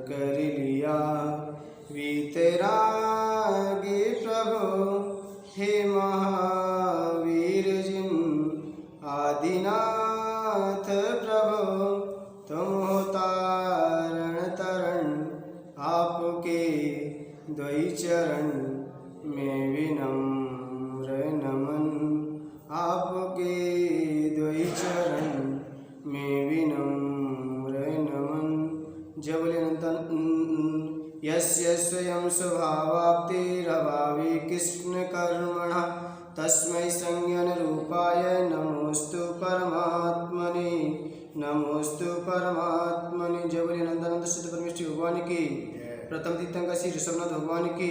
कर लिया वीतरागी प्रभु। हे महावीर जिन आदिनाथ प्रभु, तुम हो तारण तरण, आपके द्वै चरण में विनम्र नमन, आपके द्वै चरण में विनम्र नमन। जब यस्य स्वयं स्वभावाप्तिरभावे कृष्ण कर्मणः, तस्मै संज्ञन रूपाय नमोस्तु परमात्मने, नमोस्तु परमात्मने। जय बोले अनंत शुद्ध परमेश्वर भगवान की, प्रथम तीर्थंकर श्री ऋषभनाथ भगवान की,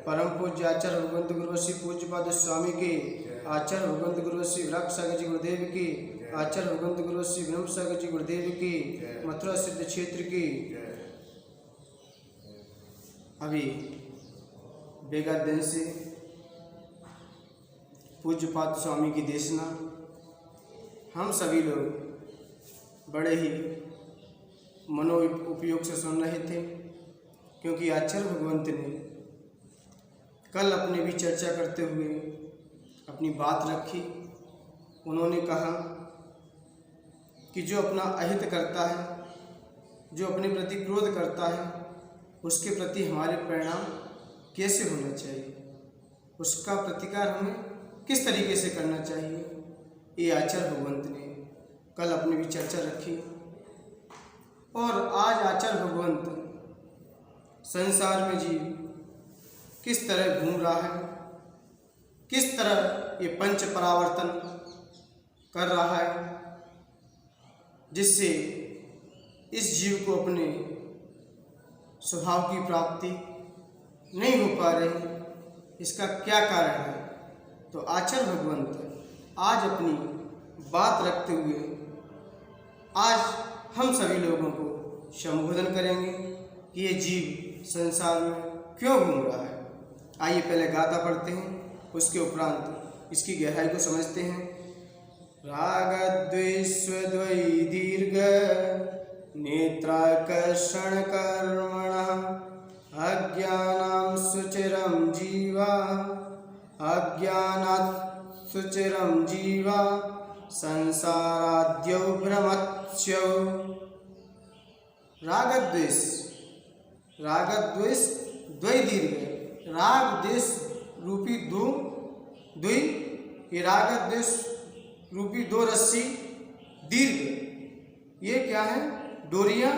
परम पूज्य आचार्य भगवंत गुरु श्री पूज्यपाद स्वामी की, आचार्य भगवंत गुरु श्री विराट सागर जी गुरुदेव की, आचार्य भगवंत गुरु श्री विनम्र सागर जी गुरुदेव की, मथुरा सिद्ध क्षेत्र की। अभी बेगाध्ययन से पूज्यपाद स्वामी की देशना हम सभी लोग बड़े ही मनो उपयोग से सुन रहे थे, क्योंकि आचार्य भगवंत ने कल अपने भी चर्चा करते हुए अपनी बात रखी। उन्होंने कहा कि जो अपना अहित करता है, जो अपने प्रति क्रोध करता है, उसके प्रति हमारे परिणाम कैसे होना चाहिए, उसका प्रतिकार हमें किस तरीके से करना चाहिए, ये आचार्य भगवंत ने कल अपनी भी चर्चा रखी। और आज आचार्य भगवंत संसार में जीव किस तरह घूम रहा है, किस तरह ये पंच परावर्तन कर रहा है, जिससे इस जीव को अपने स्वभाव की प्राप्ति नहीं हो पा रही, इसका क्या कारण है। तो आचार्य भगवंत आज अपनी बात रखते हुए आज हम सभी लोगों को संबोधन करेंगे कि ये जीव संसार में क्यों घूम रहा है। आइए पहले गाथा पढ़ते हैं, उसके उपरांत इसकी गहराई को समझते हैं। रागद्वेषद्वै दीर्घ नेत्राकर्षण कर्मणः, अज्ञानं सुचिरं जीवा, अज्ञानात् सुचिरं जीवा, संसाराद्यौ भ्रमत्स्यौ। रागद्वेष, रागद्वेष द्वै दीर्घ, राग द्वेष रूपी दो द्वि, ये रागद्वेष रूपी दो रस्सी दीर्घ, ये क्या है, डोरियां,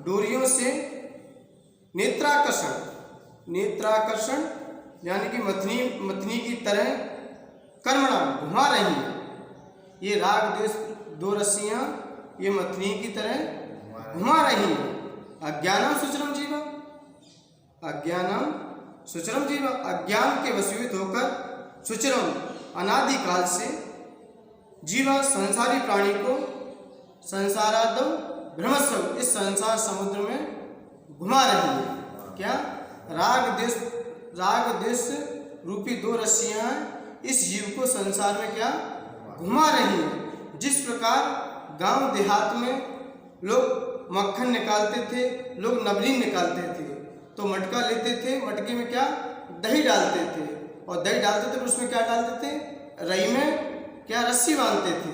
डोरियों से नेत्राकर्षण, नेत्राकर्षण यानी कि मथनी की तरह कर्मणा घुमा रही है। ये राग द्वेष दो रस्सियां ये मथनी की तरह घुमा रही है। अज्ञानम सुचरम जीवा, अज्ञानम सुचरम जीवा, अज्ञान के वशीभूत होकर सुचरम अनादिकाल से जीवा संसारी प्राणी को संसारादौ भ्रमस्व इस संसार समुद्र में घुमा रही है। क्या, राग देश रूपी दो रस्सियां इस जीव को संसार में क्या घुमा रही है। जिस प्रकार गांव देहात में लोग मक्खन निकालते थे, लोग नवनीत निकालते थे, तो मटका लेते थे, मटके में क्या दही डालते थे, और दही डालते थे, उसमें क्या डालते थे, रई में क्या रस्सी बांधते थे,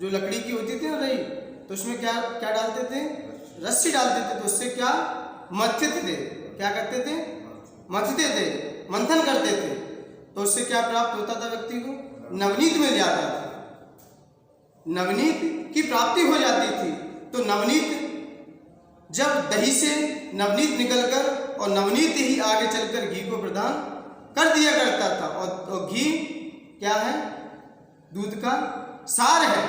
जो लकड़ी की होती थी ना रई, तो उसमें क्या क्या डालते थे, रस्सी डालते थे, तो उससे क्या मथते थे, क्या करते थे, मथते थे, मंथन करते थे, तो उससे क्या प्राप्त होता था, व्यक्ति को नवनीत मिल जाता था, नवनीत की प्राप्ति हो जाती थी। तो नवनीत जब दही से नवनीत निकलकर और नवनीत ही आगे चलकर घी को प्रदान कर दिया करता था, और घी क्या है, दूध का सार है,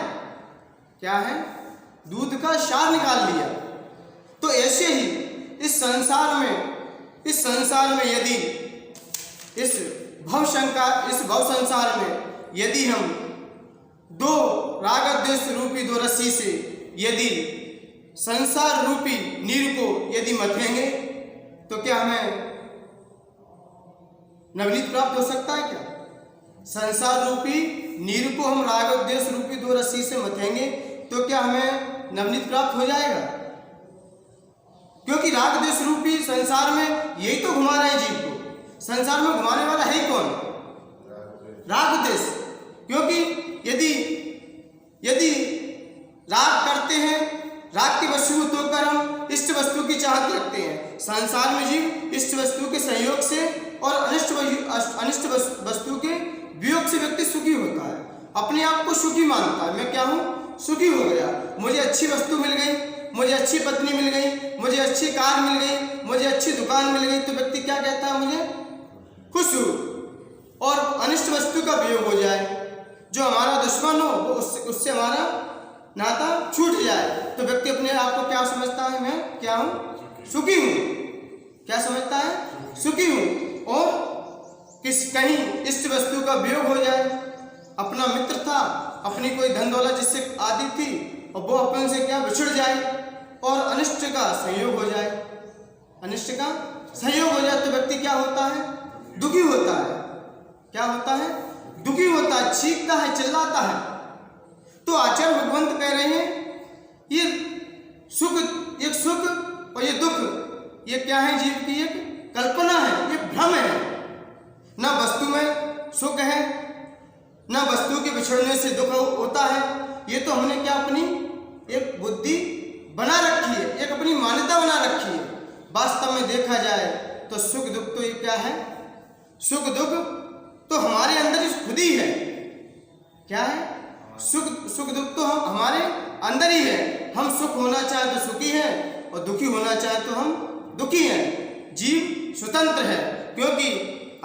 क्या है, दूध का सार निकाल लिया। तो ऐसे ही इस संसार में यदि इस भव संसार में यदि हम दो रागद्वेष रूपी दो रस्सी से यदि संसार रूपी नीर को यदि मथेंगे, तो क्या हमें नवनीत प्राप्त हो सकता है क्या? संसार रूपी नीर को हम रागद्वेष रूपी दो रस्सी से मथेंगे तो क्या हमें नवनीत प्राप्त हो जाएगा? राग द्वेष रूपी संसार में यही तो घुमा रहे हैं जीव को। संसार में घुमाने वाला है ही कौन? राग द्वेष। क्योंकि यदि राग करते हैं, राग की वशीभूत होकर हम इष्ट वस्तु की चाहत रखते हैं। संसार में जीव इष्ट वस्तु के संयोग से और अनिष्ट वस्तु के वियोग से व्यक्ति सुखी होता है, अपने आप को सुखी मानता है। मैं क्या हूँ? सुखी हो गया। मुझे अच्छी वस्तु मिल गई, मुझे अच्छी पत्नी मिल गई, मुझे अच्छी कार मिल गई, मुझे अच्छी दुकान मिल गई, तो व्यक्ति क्या कहता है? मुझे खुश हूँ। और अनिष्ट वस्तु का वियोग हो जाए, जो हमारा दुश्मन हो वो उससे हमारा नाता छूट जाए, तो व्यक्ति अपने आप को क्या समझता है? मैं क्या हूँ? सुखी हूँ। क्या समझता है? सुखी हूँ। और कहीं इष्ट वस्तु का वियोग हो जाए, अपना मित्र था, अपनी कोई धन दौलत जिससे आदि थी, और वो अपन से क्या बिछड़ जाए और अनिष्ट का संयोग हो जाए, अनिष्ट का संयोग हो जाए, तो व्यक्ति क्या होता है? दुखी होता है। क्या होता है? दुखी होता है, चीखता है, चिल्लाता है। तो आचार्य भगवंत कह रहे हैं ये सुख और ये दुख, ये क्या है? जीव की एक कल्पना है, ये भ्रम है। न वस्तु में सुख है, न वस्तु के बिछड़ने से दुख होता है। ये तो हमने क्या अपनी एक बुद्धि बना रखी है, एक अपनी मान्यता बना रखी है। वास्तव में देखा जाए तो सुख दुख तो ये क्या है? सुख दुख तो हमारे अंदर खुद ही है। क्या है? सुख दुख तो हमारे अंदर ही है। हम सुख होना चाहे तो सुखी है और दुखी होना चाहे तो हम दुखी हैं। जीव स्वतंत्र है, क्योंकि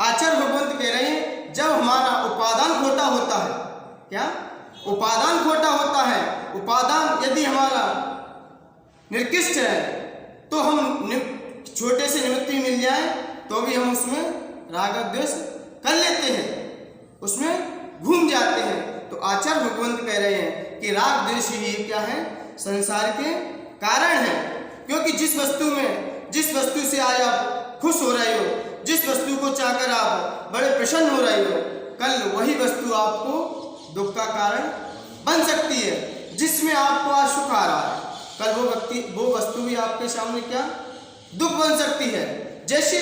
आचार्य भगवंत कह रहे हैं जब हमारा उपादान खोटा होता है, क्या उपादान खोटा होता है, उपादान यदि हमारा निर्कृष्ट है, तो हम छोटे से निमित्त ही मिल जाए तो भी हम उसमें राग द्वेष कर लेते हैं, उसमें घूम जाते हैं। तो आचार्य भगवंत कह रहे हैं कि राग द्वेष ही क्या है? संसार के कारण है। क्योंकि जिस वस्तु से आज आप खुश हो रहे हो, जिस वस्तु को चाहकर आप बड़े प्रसन्न हो रहे हो, कल वही वस्तु आपको दुख का कारण बन सकती है। जिसमें आपको आज सुख आ रहा है, कल वो वस्तु भी आपके सामने क्या दुख बन सकती है। जैसे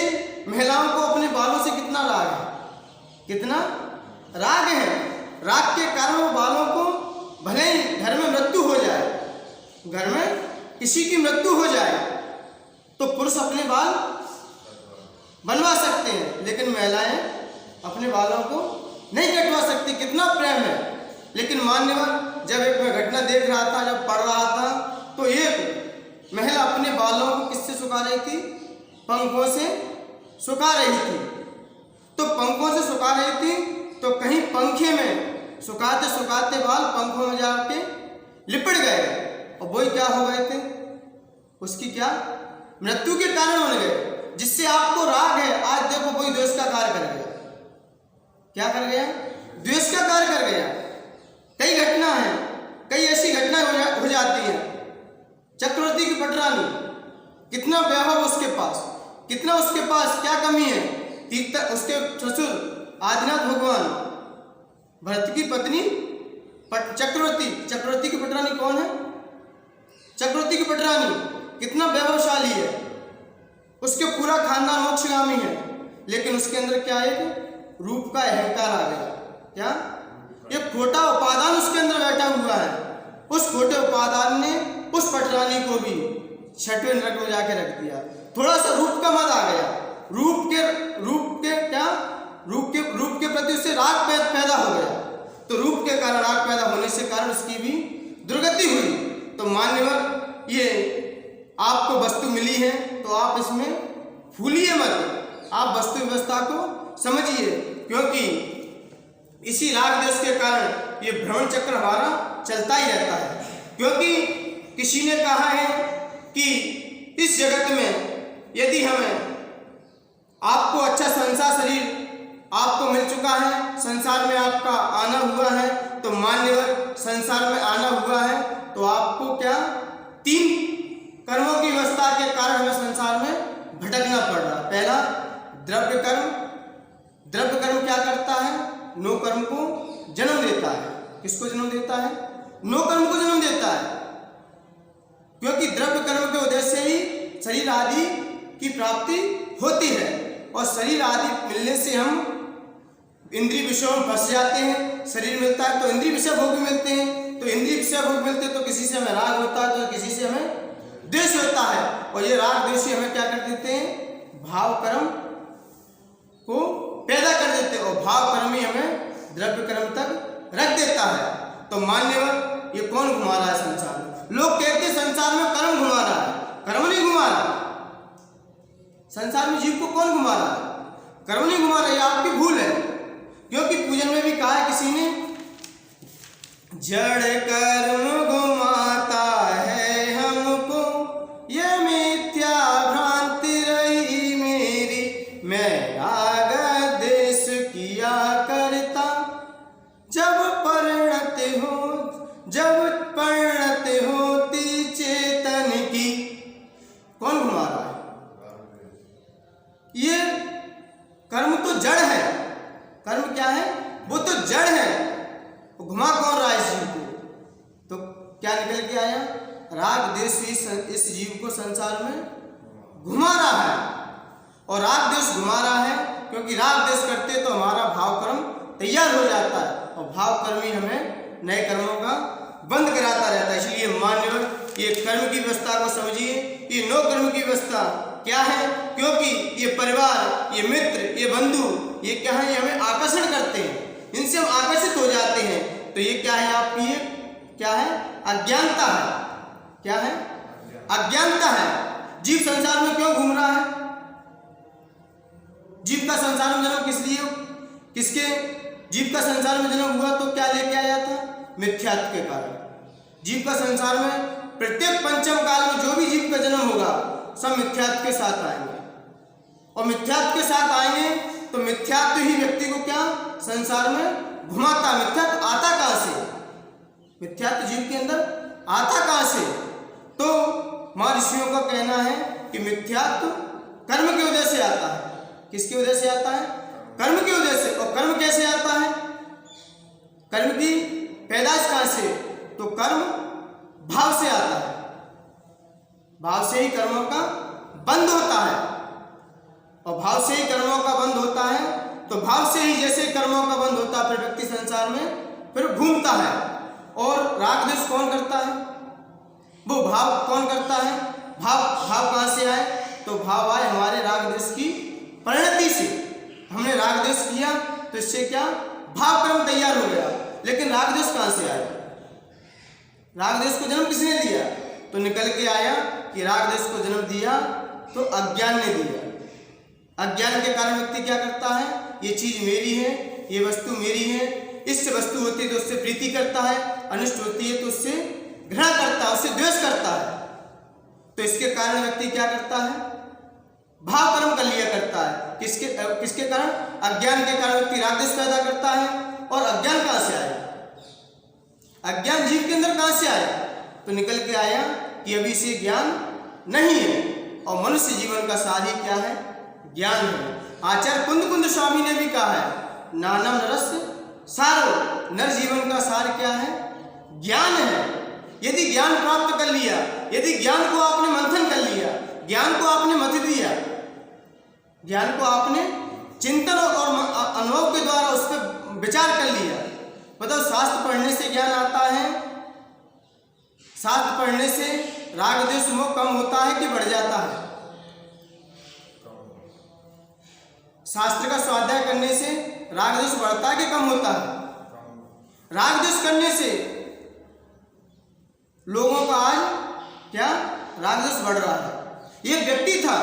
महिलाओं को अपने बालों से कितना राग है, कितना राग है। राग के कारण वो बालों को, भले ही घर में मृत्यु हो जाए, घर में किसी की मृत्यु हो जाए, तो पुरुष अपने बाल बनवा सकते हैं, लेकिन महिलाएं अपने बालों को नहीं कटवा सकती। कितना प्रेम है। लेकिन मान्यवर, जब एक मैं घटना देख रहा था, जब पढ़ रहा था, तो एक महिला अपने बालों को किससे सुखा रही थी? पंखों से सुखा रही थी। तो पंखों से सुखा रही थी, तो कहीं पंखे में सुखाते सुखाते बाल पंखों में जाके लिपट गए, और वही क्या हो गए थे? उसकी क्या मृत्यु के कारण बन गए। जिससे आपको राग है, आज देखो कोई द्वेष का कार्य कर गया। क्या कर गया? द्वेष का कार्य कर गया। कई घटना है, कई ऐसी घटना हो जाती है। चक्रवर्ती की पटरानी, कितना वैभव उसके पास, कितना उसके पास क्या कमी है? उसके ससुर आदिनाथ भगवान, भरत की पत्नी चक्रवर्ती की पटरानी कौन है? चक्रवर्ती की पटरानी कितना वैभवशाली है, उसके पूरा खानदान मोक्षगामी है, लेकिन उसके अंदर क्या एक रूप का अहंकार आ गया। क्या? एक खोटा उपादान उसके अंदर बैठा हुआ है। उस खोटे उपादान ने उस पटरानी को भी छठवें नरक में जाके रख दिया। थोड़ा सा रूप का मद आ गया, रूप के प्रति उससे राग पैदा हो गया। तो रूप के कारण राग पैदा होने से कारण उसकी भी दुर्गति हुई। तो मान्यवर, ये आपको वस्तु मिली है तो आप इसमें भूलिए मत, आप वस्तु व्यवस्था को समझिए, क्योंकि इसी राग द्वेष के कारण ये भ्रमण चक्र हमारा चलता ही रहता है। क्योंकि किसी ने कहा है कि इस जगत में यदि हमें आपको अच्छा संसार शरीर आपको मिल चुका है, संसार में आपका आना हुआ है, तो मान्यवर संसार में आना हुआ है तो आपको क्या 3 कर्मों की व्यवस्था के कारण हमें संसार में भटकना पड़ रहा है। पहला द्रव्य कर्म। द्रव्य कर्म क्या करता है? नो कर्म को जन्म देता है। किसको जन्म देता है? नो कर्म को जन्म देता है। क्योंकि द्रव्य कर्म के उद्देश्य से ही शरीर आदि की प्राप्ति होती है, और शरीर आदि मिलने से हम इंद्रिय विषयों में फंस जाते हैं। शरीर मिलता है तो इंद्रिय विषय भोग मिलते हैं, तो इंद्रिय विषय भोग मिलते हैं तो किसी से हमें राग होता है, तो किसी से हमें द्वेष होता है, और ये राग द्वेष हमें क्या कर देते हैं, भाव कर्म को पैदा कर देते हैं, और भाव कर्म ही हमें द्रव्य कर्म तक रख देता है। तो मान्यवर ये कौन घुमा रहा है संसार में? लोग कहते हैं संसार में कर्म घुमा रहा है, कर्म नहीं घुमा रहा। संसार में जीव को कौन घुमा रहा है? कर्म नहीं घुमा रहा, ये आपकी भूल है। क्योंकि पूजन में भी कहा है किसी ने, जड़ कर्म घुमाता है हमको, ये मिथ्या भ्रांति रही मेरी, मैं राग देश किया करता, जब परिणत होती चेतन की। कौन घुमा रहा है? ये कर्म तो जड़ है। कर्म क्या है? वो तो जड़ है। वो घुमा कौन रहा है इस जीव को? तो क्या निकल के आया? राग देश इस जीव को संसार में घुमा रहा है, और राग देश घुमा रहा है क्योंकि राग देश करते तो हमारा भाव कर्म तैयार हो जाता है, और भाव कर्म ही हमें नए कर्मों का बंद कराता रहता है। इसलिए मान्यवर ये कर्म की व्यवस्था को समझिए, ये नो कर्म की व्यवस्था क्या है? क्योंकि ये परिवार, ये मित्र, ये बंधु, ये क्या है? ये हमें आकर्षण करते हैं, इनसे हम आकर्षित हो जाते हैं। तो ये क्या है आपकी? ये क्या है? अज्ञानता है। क्या है? अज्ञानता है। जीव संसार में क्यों घूम रहा है? जीव का संसार में जन्म किस लिए? किसके? जीव का संसार में जन्म हुआ तो क्या लेके आया था? मिथ्यात्व के कारण। जीव का संसार में प्रत्येक पंचम काल में जो भी जीव का जन्म होगा सब मिथ्यात्व के साथ आएंगे, और मिथ्यात्व के साथ आएंगे तो मिथ्यात्व ही व्यक्ति को क्या संसार में घुमाता। मिथ्यात्व आता कहां से? मिथ्यात्व जीव के अंदर आता कहां से? तो महर्षियों का कहना है कि मिथ्यात्व कर्म की वजह से आता है। किसकी वजह से आता है? कर्म की वजह से। और कर्म कैसे आता है? कर्म की पैदाइश कहां से? तो कर्म भाव से आता है। भाव से ही कर्मों का बंध होता है, और भाव से ही कर्मों का बंध होता है। तो भाव से ही जैसे कर्मों का बंध होता है, फिर व्यक्ति संसार में फिर घूमता है। और राग द्वेष कौन करता है? वो भाव कौन करता है? भाव कहां से आए? तो भाव आए हमारे राग द्वेष की परिणति से। हमने राग द्वेष किया तो इससे क्या भाव कर्म तैयार हो गया। लेकिन राग द्वेष कहां से आया? राग द्वेष को जन्म किसने दिया? तो निकल के आया कि राग द्वेष को जन्म दिया तो अज्ञान ने दिया। अज्ञान के कारण व्यक्ति क्या करता है? ये चीज मेरी है, ये वस्तु मेरी है, इससे वस्तु होती है तो उससे प्रीति करता है, अनिष्ट होती है तो उससे घृणा करता है, उससे द्वेष करता है। तो इसके कारण व्यक्ति क्या करता है? भाव कर्म कर लिया करता है। किसके कारण? अज्ञान के कारण व्यक्ति राग द्वेष पैदा करता है। और अज्ञान कहां से आया? अज्ञान जीव के अंदर कहां से आया? तो निकल के आया कि अभी से ज्ञान नहीं है, और मनुष्य जीवन का सार ही क्या है? ज्ञान है। आचार्य कुंद स्वामी ने भी कहा है, नानम नरस्य सारो, नर जीवन का सार क्या है? ज्ञान है। यदि ज्ञान प्राप्त कर लिया, यदि ज्ञान को आपने मंथन कर लिया, ज्ञान को आपने मत दिया, ज्ञान को आपने चिंतन और अनुभव के द्वारा उस पर विचार कर लिया, मतलब शास्त्र पढ़ने से ज्ञान आता है। शास्त्र पढ़ने से राग द्वेष मोह कम होता है कि बढ़ जाता है? शास्त्र का स्वाध्याय करने से राग द्वेष बढ़ता है कि कम होता है? राग द्वेष करने से लोगों का आज क्या राग द्वेष बढ़ रहा है। ये व्यक्ति था,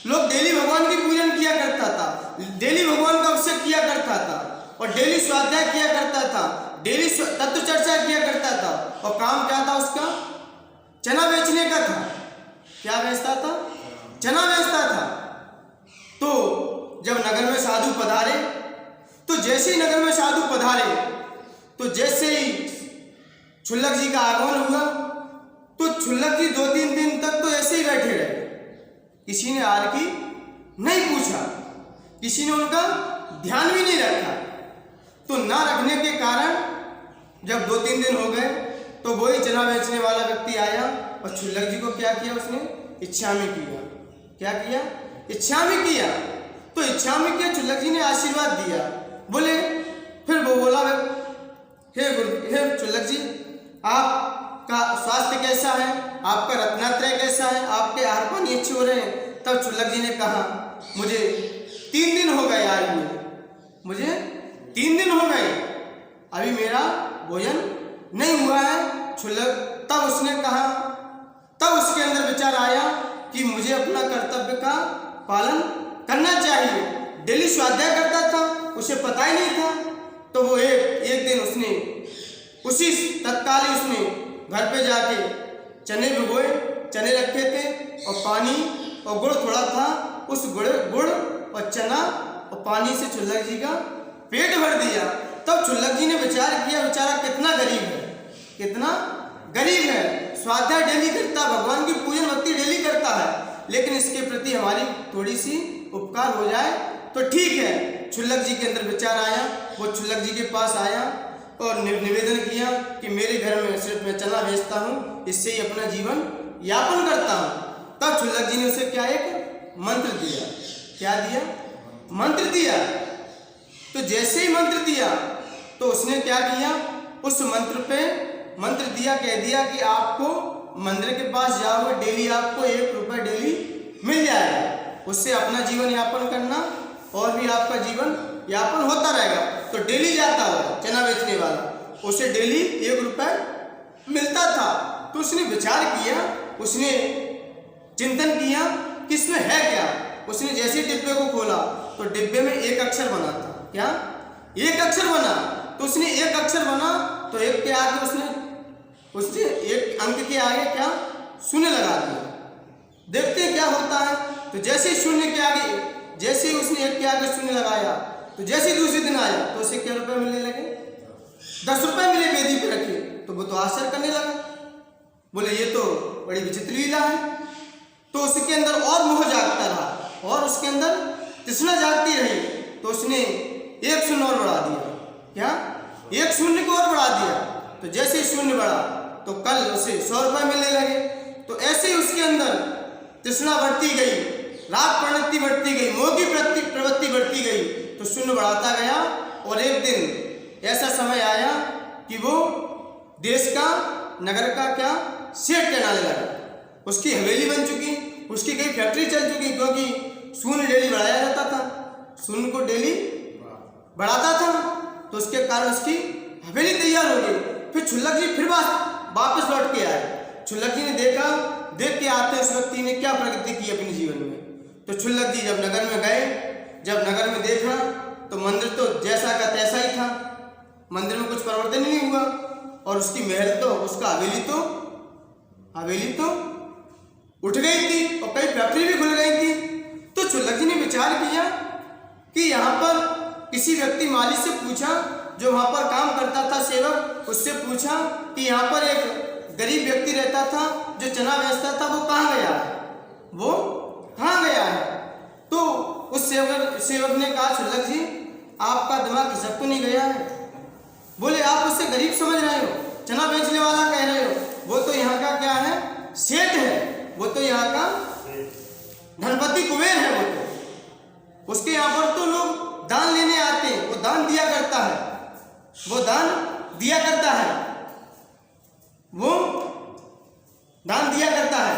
लोग डेली भगवान की पूजन किया करता था, डेली भगवान का अभिषेक किया करता था, और डेली स्वाध्याय किया करता था, डेली तत्व चर्चा किया करता था, और काम क्या था उसका? चना बेचने का था। क्या बेचता था? चना बेचता था। तो जब नगर में साधु पधारे, तो जैसे ही नगर में साधु पधारे, तो जैसे ही छुल्लक जी का आगमन हुआ, तो छुल्लक जी 2-3 दिन तक तो ऐसे ही बैठे रहे। किसी ने आर की नहीं पूछा, किसी ने उनका ध्यान भी नहीं रखा। तो ना रखने के कारण जब 2-3 दिन हो गए, तो वही चना बेचने वाला व्यक्ति आया और छुल्लक जी को क्या किया? उसने इच्छा में किया। क्या किया? इच्छा में किया। तो इच्छा में किया, क्षुल्लक जी ने आशीर्वाद दिया। बोले, फिर वो बोला, हे क्षुल्लक जी, आपका स्वास्थ्य कैसा है, आपका रत्नात्रय कैसा है, आपके आहार पानी अच्छे हो रहे हैं? तब क्षुल्लक जी ने कहा, मुझे 3 दिन हो गए आए हुए, मुझे 3 दिन हो गए, अभी मेरा भोजन नहीं हुआ है। क्षुल्लक तब उसने कहा, तब उसके अंदर विचार आया कि मुझे अपना कर्तव्य का पालन करना चाहिए। डेली स्वाध्याय करता था, उसे पता ही नहीं था। तो वो एक दिन उसने उसी तत्काल ही उसने घर पे जाके चने भिगोए, चने रखे थे और पानी और गुड़ थोड़ा था, उस गुड़ और चना और पानी से क्षुल्लक जी का पेट भर दिया। तब क्षुल्लक जी ने विचार किया, बेचारा कितना गरीब है, कितना गरीब है, स्वाध्याय डेली करता, भगवान की पूजन भक्ति डेली करता है, लेकिन इसके प्रति हमारी थोड़ी सी उपकार हो जाए तो ठीक है। क्षुल्लक जी के अंदर विचार आया, वो क्षुल्लक जी के पास आया और निवेदन किया कि मेरे घर में सिर्फ मैं चना बेचता हूँ, इससे ही अपना जीवन यापन करता हूँ। तब क्षुल्लक जी ने उसे क्या एक मंत्र दिया। क्या दिया? मंत्र दिया। तो जैसे ही मंत्र दिया तो उसने क्या किया, उस मंत्र पे मंत्र दिया, कह दिया कि आपको मंदिर के पास जाओगे, डेली आपको 1 रुपये डेली मिल जाएगा, उससे अपना जीवन यापन करना और भी आपका जीवन यापन होता रहेगा। तो डेली जाता होगा चना बेचने वाला, उसे डेली 1 रुपये मिलता था। तो उसने विचार किया, उसने चिंतन किया कि इसमें है क्या। उसने जैसे डिब्बे को खोला तो डिब्बे में 1 अक्षर बना था। क्या? 1 अक्षर बना। तो उसने 1 अक्षर बना तो एक के आगे उसने 1 अंक के आगे क्या शून्य लगा दिया। देखते हैं क्या होता है। तो जैसे शून्य के आगे, जैसे उसने 1 के आगे शून्य लगाया तो जैसे दूसरे दिन आया तो उसे क्या रुपए मिलने लगे? 10 रुपए मिले वेदी पे रखे। तो वो तो आश्चर्य करने लगा, बोले ये तो बड़ी विचित्र लीला है। तो उसके अंदर और मोह जागता रहा और उसके अंदर तृष्णा जागती रही। तो उसने 1 शून्य और बढ़ा दिया। क्या? 1 शून्य को और बढ़ा दिया। तो जैसे शून्य बढ़ा तो कल उसे 100 रुपये मिलने लगे। तो ऐसे ही उसके अंदर तृष्णा बढ़ती गई, राग प्रवृत्ति बढ़ती गई, मोह की प्रवृत्ति बढ़ती गई। तो शून्य बढ़ाता गया और एक दिन ऐसा समय आया कि वो देश का, नगर का क्या सेठ कहलाने लगा। उसकी हवेली बन चुकी, उसकी कई फैक्ट्री चल चुकी, क्योंकि शून्य डेली बढ़ाया जाता था, शून्य को डेली बढ़ाता था। तो उसके कारण उसकी हवेली तैयार हो गई। फिर क्षुल्लक जी फिर वापस लौट के आए। क्षुल्लक जी ने देखा, देख के आते उस व्यक्ति ने क्या प्रगति की अपने जीवन में। तो क्षुल्लक जी जब नगर में गए, जब नगर में देखा तो मंदिर तो जैसा का तैसा ही था, मंदिर में कुछ परिवर्तन ही नहीं हुआ। और उसकी महल तो, उसका हवेली तो उठ गई थी और कई फैक्ट्री भी खुल गई थी। तो क्षुल्लक जी ने विचार किया कि यहाँ पर किसी व्यक्ति मालिक से पूछा, जो वहाँ पर काम करता था सेवक, उससे पूछा कि यहाँ पर एक गरीब व्यक्ति रहता था जो चना बेचता था, वो कहाँ गया है, वो कहाँ गया है। तो उस सेवक ने कहा, क्षुल्लक जी आपका दिमाग खिसक तो नहीं गया है? बोले आप उससे गरीब समझ रहे हो, चना बेचने वाला कह रहे हो, वो तो यहाँ का क्या है, सेठ है, वो तो यहाँ का धनपति कुबेर है। वो तो उसके यहाँ पर तो लोग दान लेने आते हैं, वो दान दिया करता है, वो दान दिया करता है, वो दान दिया करता है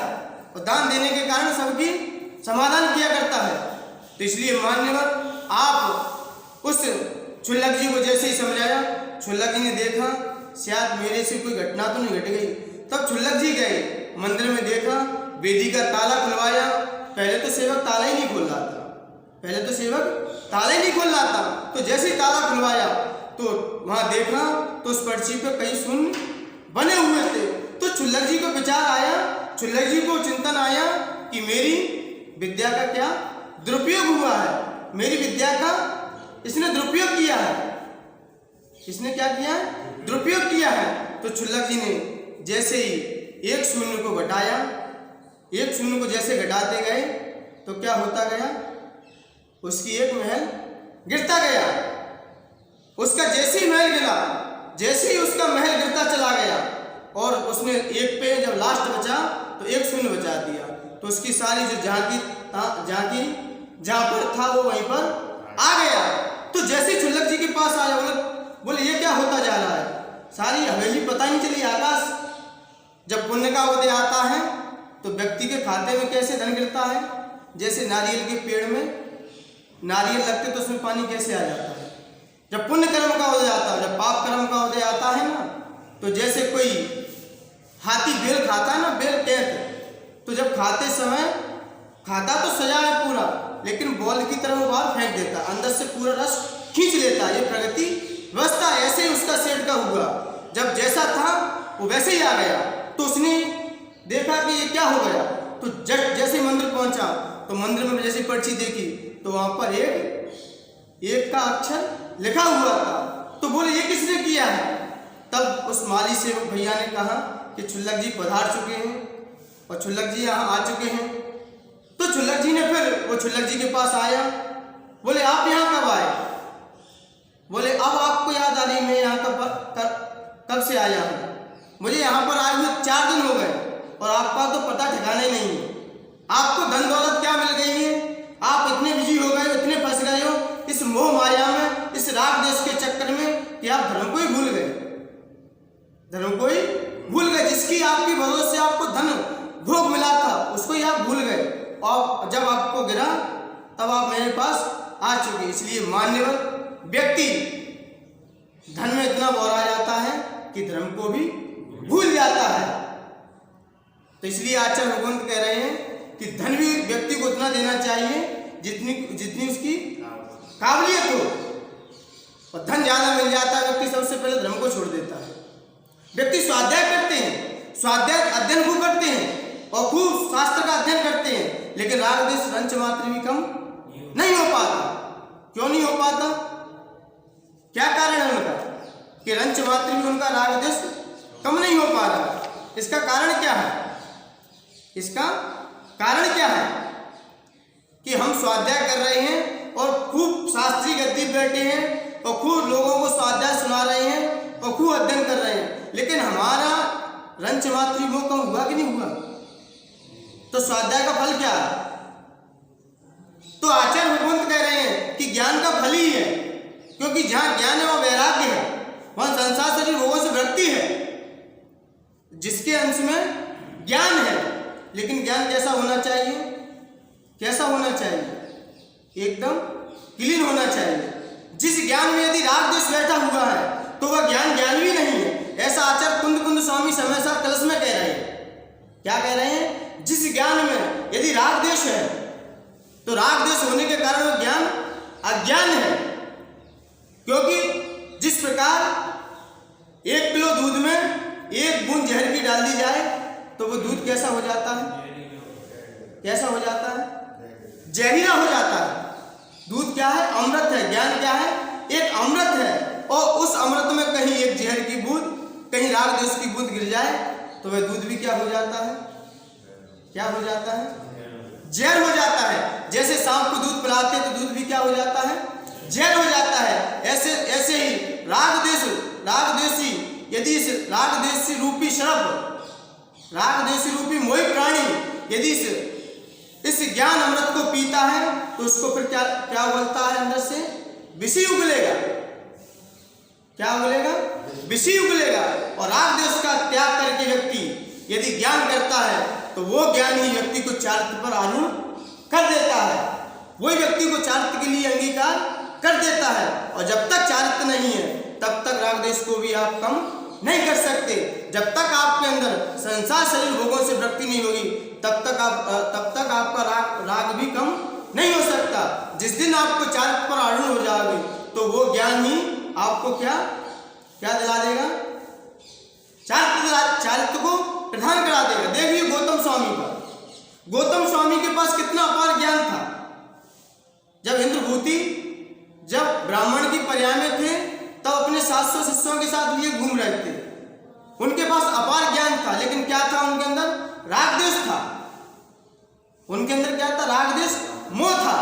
और दान देने के कारण सबकी समाधान किया करता है। तो इसलिए मान्यवर आप उस क्षुल्लक जी को जैसे ही समझाया, क्षुल्लक जी ने देखा शायद मेरे से कोई घटना तो नहीं घट गई। तब क्षुल्लक जी गए मंदिर में, देखा वेदी का ताला खुलवाया। पहले तो सेवक ताला ही नहीं खोल रहा था, पहले तो सेवक ताला ही नहीं खोल रहा था। तो जैसे ही ताला खुलवाया तो वहां देखा तो उस पर्ची पे कई शून्य बने हुए थे। तो क्षुल्लक जी को विचार आया, क्षुल्लक जी को चिंतन आया कि मेरी विद्या का क्या दुरुपयोग हुआ है, मेरी विद्या का इसने दुरुपयोग किया है, इसने क्या किया है, दुरुपयोग किया है। तो क्षुल्लक जी ने जैसे ही 1 शून्य को घटाया, 1 शून्य को जैसे घटाते गए तो क्या होता गया, उसकी एक महल गिरता गया। उसका जैसे ही महल गिरा, जैसे ही उसका महल गिरता चला गया और उसने एक पे जब लास्ट बचा तो 1 शून्य बचा दिया। तो उसकी सारी जो झांकी जहां पर था वो वहीं पर आ गया। तो जैसे छुल्लक जी के पास आया, बोले ये क्या होता जा रहा है, सारी हवेली पता नहीं चली आकाश। जब पुण्य का उदय आता है तो व्यक्ति के खाते में कैसे धन गिरता है, जैसे नारियल के पेड़ में नारियल लगते तो उसमें पानी कैसे आ जाता है। जब पुण्य कर्म का उदय आता है, जब पाप कर्म का उदय आता है ना, तो जैसे कोई हाथी बेल खाता है ना, बेल कहते, तो जब खाते समय खाता तो सजा है पूरा, लेकिन बॉल की तरह वो बाहर फेंक देता, अंदर से पूरा रस खींच लेता है। ये प्रगति व्यवस्था ऐसे ही उसका सेठ का हुआ। जब जैसा था वो वैसे ही आ गया। तो उसने देखा कि ये क्या हो गया, तो जैसे मंदिर पहुंचा तो मंदिर में जैसी पर्ची देखी तो वहां पर एक का अक्षर लिखा हुआ था। तो बोले ये किसने किया है। तब उस माली से भैया ने कहा कि छुल्लक जी पधार चुके हैं और छुल्लक जी यहाँ आ चुके हैं। तो छुल्लक जी ने फिर वो छुल्लक जी के पास आया, बोले आप यहाँ कब आए। बोले अब आपको याद आ रही, मैं यहाँ कब से आया हूँ, मुझे यहाँ पर आए हुए 4 दिन हो गए और आपका तो पता ठिकाना ही नहीं है। आपको धन दौलत क्या मिल गई है, आप इतने बिजी हो गए, इतने फंस गए हो इस मोह माया में, इस राग देश के चक्कर में कि आप धर्म को ही भूल गए, धर्म को ही भूल गए। जिसकी आपकी भरोसे से आपको धन भोग मिला था उसको ही आप भूल गए, और जब आपको गिरा तब आप मेरे पास आ चुके। इसलिए मान्यवर व्यक्ति धन में इतना बौरा जाता है कि धर्म को भी भूल जाता है। तो इसलिए आचार्य भगवंत कह रहे हैं कि धन भी व्यक्ति को उतना देना चाहिए जितनी उसकी काबिलियत हो, और धन ज्यादा मिल जाता है व्यक्ति सबसे पहले धर्म को छोड़ देता है। व्यक्ति स्वाध्याय करते हैं, स्वाध्याय अध्ययन खूब करते हैं और खूब शास्त्र का अध्ययन करते हैं, लेकिन राग देश रंच मात्र भी कम नहीं हो पाता। क्यों नहीं हो पाता, क्या कारण है उनका कि रंच मात्र भी उनका राग देश कम नहीं हो पा रहा। इसका कारण क्या है, इसका कारण क्या है कि हम स्वाध्याय कर रहे हैं और खूब शास्त्रीय गद्दी बैठे हैं और खूब लोगों को स्वाध्याय सुना रहे हैं और खूब अध्ययन कर रहे हैं, लेकिन हमारा रंच मात्र वो कम हुआ कि नहीं हुआ। तो स्वाध्याय का फल क्या है। तो आचार्य भगवंत कह रहे हैं कि ज्ञान का फल ही है, क्योंकि जहां ज्ञान है वहां वैराग्य है, वहां संसार से रोगों से वृत्ति है। जिसके अंश में ज्ञान है, लेकिन ज्ञान कैसा होना चाहिए, कैसा होना चाहिए, एकदम क्लीन होना चाहिए। जिस ज्ञान में यदि राग देश बैठा हुआ है तो वह ज्ञान ज्ञान भी नहीं है। ऐसा आचार्य कुंद स्वामी समय साहब कलश में कह रहे हैं। क्या कह रहे हैं, जिस ज्ञान में यदि राग देश है तो राग देश होने के कारण वह ज्ञान अज्ञान है। क्योंकि जिस प्रकार 1 किलो दूध में 1 बूंद जहर की डाल दी जाए तो वो दूध कैसा हो जाता है, कैसा हो जाता है, जहरीला हो जाता है। दूध क्या है, अमृत है। ज्ञान क्या है, एक अमृत है, और उस अमृत में कहीं एक जहर की बूंद, कहीं राग देश की बूंद गिर जाए तो वह दूध भी क्या हो जाता है, क्या हो जाता है, जहर हो जाता है। जैसे सांप को दूध पिलाते हैं तो दूध भी क्या हो जाता है, जहर हो जाता है। ऐसे ही राग देशी यदि इस राग देशी रूपी शराब, राग देशी रूपी मोही प्राणी यदि इस ज्ञान अमृत को पीता है तो उसको फिर क्या उगलता है, अंदर से विषी उगलेगा। क्या उगलेगा, विषी उगलेगा। और राग देश का त्याग करके व्यक्ति यदि ज्ञान करता है तो वो ज्ञान ही व्यक्ति को चारित्र पर आरूढ़ कर देता है, वही व्यक्ति को चारित्र के लिए अंगीकार कर देता है। और जब तक चारित्र नहीं है तब तक राग देश को भी आप कम नहीं कर सकते। जब तक आपके अंदर संसार शरीर भोगों से वृत्ति नहीं होगी तब तक आपका राग भी कम नहीं हो सकता। जिस दिन आपको चारित्र पर आरूढ़ हो जाओगे तो वो ज्ञान ही आपको क्या दिला देगा, चारित्र को प्रधान करा देगा। देखिए गौतम स्वामी का, गौतम स्वामी के पास कितना अपार ज्ञान था। जब इंद्रभूति जब ब्राह्मण की पर्याय में थे तब अपने 700 शिष्यों के साथ लिए घूम रहे थे। उनके पास अपार ज्ञान था, लेकिन क्या था उनके अंदर, राग देश था। उनके अंदर क्या था, राग देश, मोह था।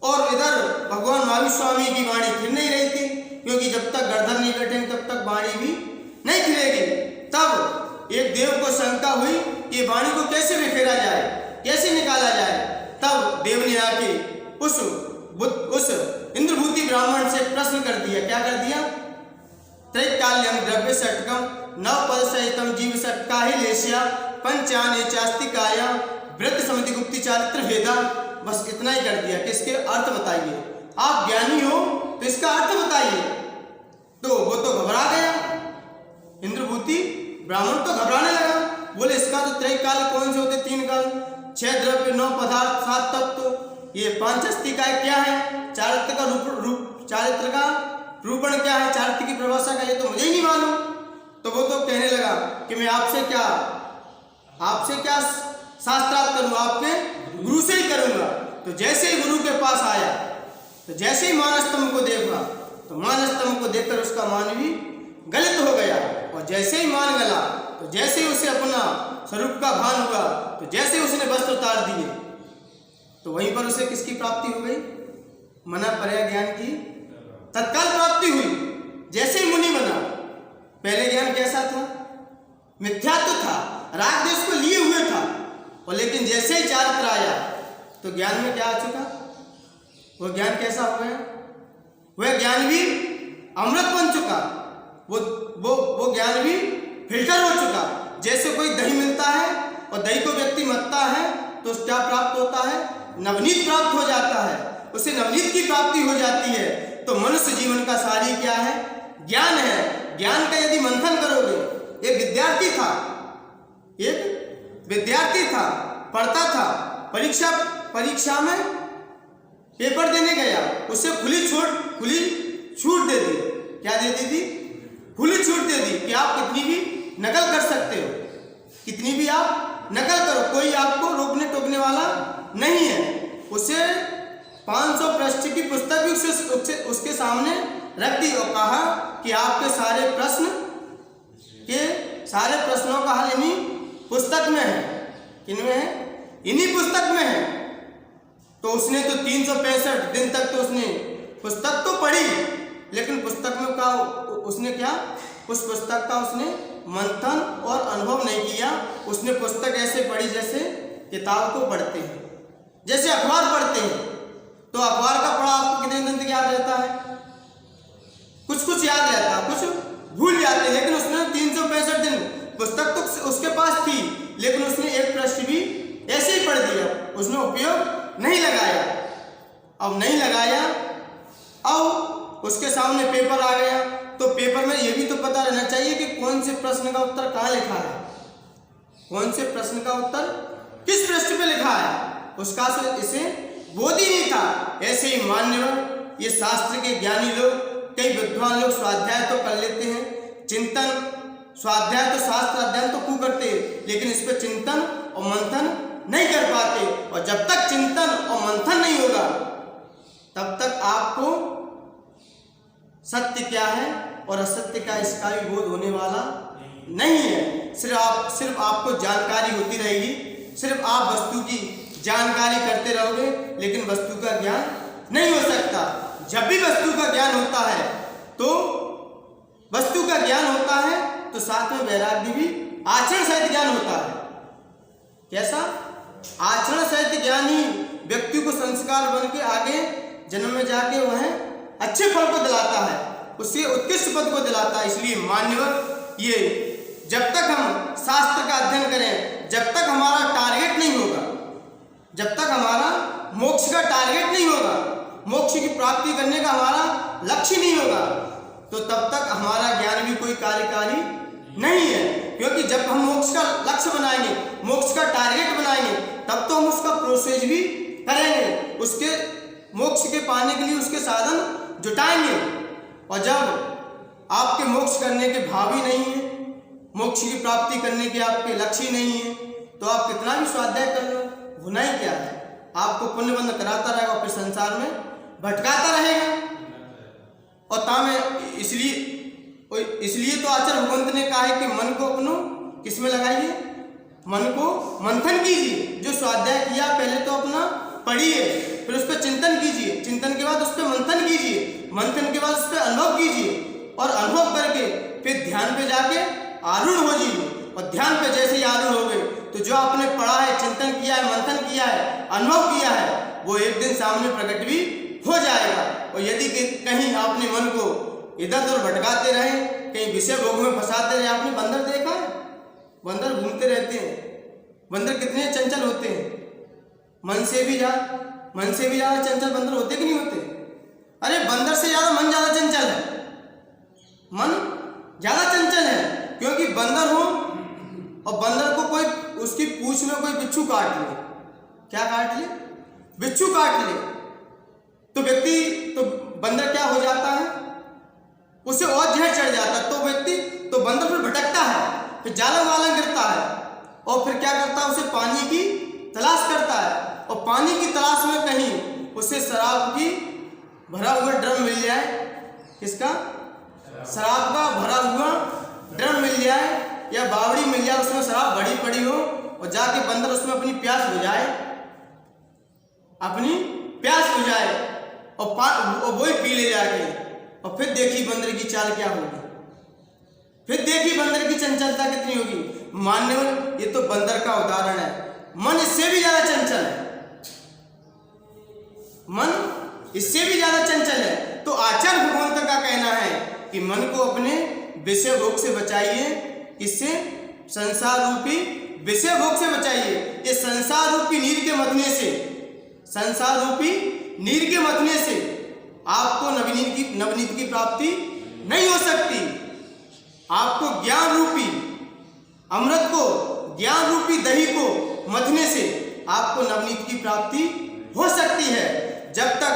और इधर भगवान महावीर स्वामी की वाणी फिर नहीं रही थी, क्योंकि जब तक गर्दन नहीं बैठेंगे तब तक वाणी भी नहीं खिलेगी। तब एक देव को शंका हुई ये वाणी को कैसे बिखेरा जाए, कैसे निकाला जाए। तब देव ने आके उस इंद्रभूति ब्राह्मण से प्रश्न कर दिया। क्या कर दिया? त्रैकाल्यम द्रव्य षटकम नवपद सहितम जीव षटका ही लेशिया पंचाने चास्तिकाया व्रत समिति गुप्ति चारित्र भेदा। बस इतना ही कर दिया कि इसके अर्थ बताइए। आप ज्ञानी हो तो इसका अर्थ बताइए। तो वो तो घबरा गया, इंद्रभूति ब्राह्मण तो घबराने लगा। बोले इसका तो त्रैकाल कौन से होते? 3 काल, 6 द्रव्य, 9 पदार्थ, 7 तत्व, ये 5 अस्तिकाय क्या है? चारित्र का चारित्र का रूपण क्या है? चारित्र की परिभाषा का ये तो मुझे ही नहीं मालूम। तो वो तो कहने लगा कि मैं आपसे क्या शास्त्रार्थ करूँ, आपके गुरु से ही करूँगा। तो जैसे ही गुरु के पास आया, तो जैसे ही मानस्तंभ को देखा, तो मानस्तंभ को देखकर उसका मान भी गलित हो गया। और जैसे ही मान गला, तो जैसे ही उसे अपना स्वरूप का भान हुआ, तो जैसे ही उसने वस्त्र उतार दिए, तो वहीं पर उसे किसकी प्राप्ति हो गई? मना पर्याय ज्ञान की तत्काल प्राप्ति हुई। जैसे ही मुनि बना, पहले ज्ञान कैसा था? मिथ्यात्व था, राग देश को लिए हुए था। और लेकिन जैसे ही चारित्र आया, तो ज्ञान में क्या आ चुका? वो ज्ञान कैसा हो गया? वह ज्ञान भी अमृत बन चुका। वो ज्ञान भी फिल्टर हो चुका। जैसे कोई दही मिलता है और दही को व्यक्ति मथता है, तो क्या प्राप्त होता है? नवनीत प्राप्त हो जाता है, उसे नवनीत की प्राप्ति हो जाती है। तो मनुष्य जीवन का सारी क्या है? ज्ञान है। ज्ञान का यदि मंथन करोगे, एक विद्यार्थी था, पढ़ता था, परीक्षा में पेपर देने गया, उसे खुली छूट दे दी। क्या दे दी थी? खुली छूट दे दी कि आप कितनी भी नकल कर सकते हो, कितनी भी आप नकल करो, कोई आपको रोकने टोकने वाला नहीं है। उसे 500 पृष्ठ की पुस्तक भी उसके सामने रख दी और कहा कि आपके सारे प्रश्नों का हल इन्हीं पुस्तक में है। किनमें है? इन्हीं पुस्तक में है। तो उसने तो 365 दिन तक तो उसने पुस्तक तो पढ़ी, लेकिन पुस्तक में का उसने क्या? उस पुस्तक का उसने मंथन और अनुभव नहीं किया। उसने पुस्तक ऐसे पढ़ी जैसे किताब को पढ़ते हैं, जैसे अखबार पढ़ते हैं। तो अखबार का पढ़ा आपको कितने दिन तक याद रहता है? कुछ याद रहता, कुछ भूल जाते। लेकिन उसने 365 दिन पुस्तक तो उसके पास थी, लेकिन उसने एक पृष्ठ भी ऐसे ही पढ़ दिया, उसने उपयोग नहीं लगाया। अब नहीं लगाया, अब उसके सामने पेपर आ गया, तो पेपर में यह भी तो पता रहना चाहिए कि कौन से प्रश्न का उत्तर कहाँ लिखा है, कौन से प्रश्न का उत्तर किस पृष्ठ पे लिखा है। उसका इसे बोध ही नहीं था। ऐसे ही मान्यवर, ये शास्त्र के ज्ञानी लोग, कई विद्वान लोग स्वाध्याय तो कर लेते हैं, चिंतन, स्वाध्याय तो शास्त्र अध्ययन तो खूब करते हैं, लेकिन इस पर चिंतन और मंथन नहीं कर पाते। और जब तक चिंतन और मंथन नहीं होगा, तब तक आपको सत्य क्या है और असत्य का इसका भी बोध होने वाला नहीं है। सिर्फ आपको जानकारी होती रहेगी, सिर्फ आप वस्तु की जानकारी करते रहोगे, लेकिन वस्तु का ज्ञान नहीं हो सकता। जब भी वस्तु का ज्ञान होता है, तो साथ में वैराग्य भी, आचरण सहित ज्ञान होता है। कैसा? आचरण सहित ज्ञान ही व्यक्ति को संस्कार बन के आगे जन्म में जाके वह अच्छे फल को दिलाता है, उससे उत्कृष्ट पद को दिलाता है। इसलिए मान्यवर, ये जब तक हम शास्त्र का अध्ययन करें, जब तक हमारा टारगेट नहीं होगा, जब तक हमारा मोक्ष का टारगेट नहीं होगा, मोक्ष की प्राप्ति करने का हमारा लक्ष्य नहीं होगा, तो तब तक हमारा ज्ञान भी कोई कार्यकारी नहीं है। क्योंकि जब हम मोक्ष का लक्ष्य बनाएंगे, मोक्ष का टारगेट बनाएंगे, तब तो हम उसका प्रोसेस भी करेंगे, उसके मोक्ष के पाने के लिए उसके साधन जुटाएंगे। और जब आपके मोक्ष करने के भाव ही नहीं है, मोक्ष की प्राप्ति करने के आपके लक्ष्य ही नहीं है, तो आप कितना भी स्वाध्याय कर लो, होना ही क्या है? आपको पुण्यबंध कराता रहेगा और फिर संसार में भटकाता रहेगा। और तामे इसलिए तो आचार्य भगवंत ने कहा है कि मन को अपनो किस में लगाइए? मन को मंथन कीजिए। जो स्वाध्याय किया पहले तो अपना पढ़िए, फिर उस पर चिंतन कीजिए, चिंतन के बाद उस पर मंथन कीजिए, मंथन के बाद उस पर अनुभव कीजिए, और अनुभव करके फिर ध्यान पे जाके आरूढ़ हो जाइए। और ध्यान पे जैसे ही आरूढ़ हो गए, तो जो आपने पढ़ा है, चिंतन किया है, मंथन किया है, अनुभव किया है, वो एक दिन सामने प्रकट भी हो जाएगा। और यदि कहीं आपने मन को इधर उधर भटकाते रहे, कहीं विषय भोग में फंसाते रहे, आपने बंदर देखा है? बंदर घूमते रहते हैं। बंदर कितने चंचल होते हैं, मन से भी ज्यादा चंचल बंदर होते कि नहीं होते? अरे बंदर से ज्यादा मन ज्यादा चंचल है, मन ज्यादा चंचल है। क्योंकि बंदर हो और बंदर को कोई उसकी पूंछ में कोई बिच्छू काट ले, क्या काट ले? बिच्छू काट ले, तो बंदर क्या हो जाता है? उसे और जहर चढ़ जाता है, तो बंदर फिर भटकता है, फिर जालम वालम गिरता है, और फिर क्या करता है? उसे पानी की तलाश करता है, और पानी की तलाश में कहीं उसे शराब की भरा हुआ ड्रम मिल जाए। किसका? शराब का भरा हुआ ड्रम मिल जाए, या बावड़ी मिल जाए, उसमें शराब भरी पड़ी हो, और जाके बंदर उसमें अपनी प्यास बुझाए, और वही पी ले जाके। और फिर देखी बंदर की चाल क्या होगी, फिर देखी बंदर की चंचलता कितनी होगी। मान्यवर, ये तो बंदर का उदाहरण है। मन इससे भी ज्यादा चंचल है, मन इससे भी ज्यादा चंचल है। तो आचार्य भगवंत का कहना है कि मन को अपने विषय भोग से बचाइए। इससे संसार रूपी विषय भोग से बचाइए। ये संसार रूपी नीर के मथने से आपको नवनीत की प्राप्ति नहीं हो सकती। आपको ज्ञान रूपी अमृत को, ज्ञान रूपी दही को मथने से आपको नवनीत की प्राप्ति हो सकती है। जब तक,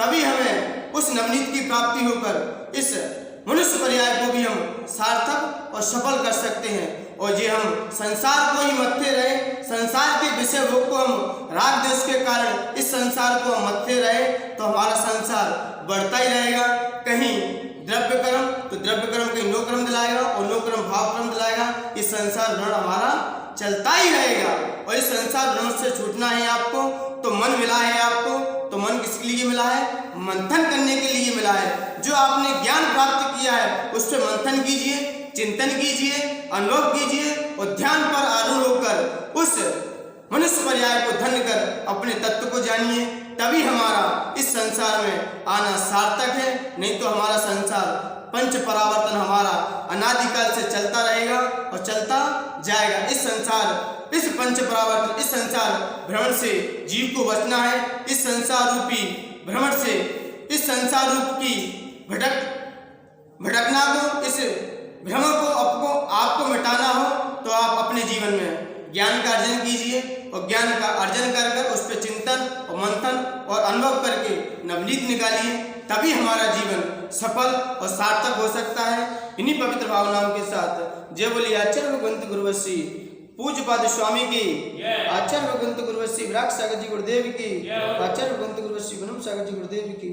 तभी हमें उस नवनीत की प्राप्ति होकर इस मनुष्य पर्याय को भी हम सार्थक और सफल कर सकते हैं। और ये हम संसार को ही मथते रहे, संसार के विषय भोग को हम राग द्वेष के कारण इस संसार को हम मथते रहे, तो हमारा संसार बढ़ता ही रहेगा। कहीं द्रव्य कर्म, तो द्रव्य कर्म कहीं नो कर्म दिलाएगा, और नो कर्म भाव कर्म दिलाएगा। इस संसार भ्रमण हमारा चलता ही रहेगा। और इस संसार भ्रमण से छूटना है आपको, तो मन मिला है आपको। तो मन किसके लिए मिला है? मंथन करने के लिए मिला है। जो आपने ज्ञान प्राप्त किया है उस पर मंथन कीजिए, चिंतन कीजिए, अनुभव कीजिए, और ध्यान पर आरूढ़ होकर उस मनुष्य पर्याय को धन्य कर अपने तत्व को जानिए। तभी हमारा इस संसार में आना सार्थक है। नहीं तो हमारा संसार पंच परावर्तन हमारा अनादिकाल से चलता रहेगा और चलता जाएगा। इस पंच परावर्तन, इस संसार भ्रमण से जीव को बचना है। इस संसार रूपी भ्रमण से, इस संसार रूप की भटकना को, इस भ्रमण को आपको मिटाना हो, तो आप अपने जीवन में ज्ञान का अर्जन कीजिए, और ज्ञान का अर्जन कर उस पर चिंतन और मंथन और अनुभव करके नवनीत निकालिए। तभी हमारा जीवन सफल और सार्थक हो सकता है। इन्हीं पवित्र भावनाओं के साथ जय बोली आचार्य भगवंत गुरुवशी पूज्य पाद स्वामी की, आचार्य भगवंत गुरुवशी विराट सागर जी गुरुदेव की, आचार्य भगवंत गुरुवशी बनम सागर जी गुरुदेव की।